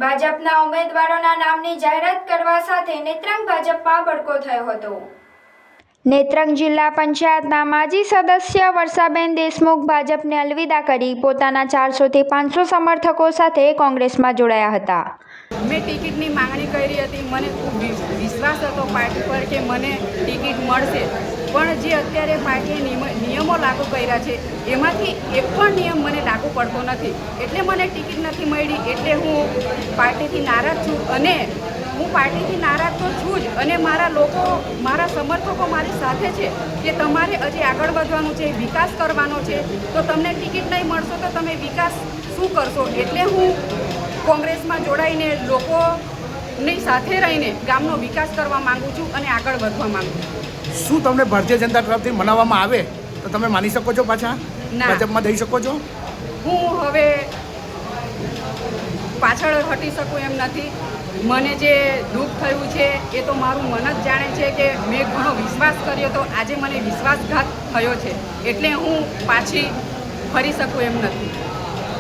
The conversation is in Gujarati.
ભાજપના ઉમેદવારોના નામની જાહેરાત કરવા સાથે નેત્રંગ ભાજપમાં ભડકો થયો હતો। નેત્રંગ જિલ્લા પંચાયતના માજી સદસ્ય વર્ષાબેન દેશમુખ ભાજપને અલવિદા કરી પોતાના 400 થી 500 સમર્થકો સાથે કોંગ્રેસમાં જોડાયા હતા। મેં ટિકિટની માંગણી કરી હતી। મને ખૂબ વિશ્વાસ હતો પાર્ટી પર કે મને ટિકિટ મળશે, પણ જે અત્યારે પાર્ટીએ નિયમો લાગુ કર્યા છે એમાંથી એક પણ નિયમ મને લાગુ પડતો નથી, એટલે મને ટિકિટ નથી મળી। એટલે હું પાર્ટીથી નારાજ છું અને હું પાર્ટીથી નારાજ તો છું જ, અને મારા લોકો, મારા સમર્થકો મારી સાથે છે કે તમારે હજી આગળ વધવાનું છે, વિકાસ કરવાનો છે, તો તમને ટિકિટ નહીં મળશો તો તમે વિકાસ શું કરશો? એટલે હું કોંગ્રેસમાં જોડાઈને લોકોની સાથે રહીને ગામનો વિકાસ કરવા માગું છું અને આગળ વધવા માગું છું। શું તમને ભારતીય જનતા તરફથી મનાવવામાં આવે તો તમે માની શકો છો, પાછા ભાજપમાં જઈ શકો છો? હું હવે પાછળ હટી શકું એમ નથી। મને જે દુઃખ થયું છે એ તો મારું મન જ જાણે છે કે મેં ઘણો વિશ્વાસ કર્યો તો આજે મને વિશ્વાસઘાત થયો છે, એટલે હું પાછી ફરી શકું એમ નથી।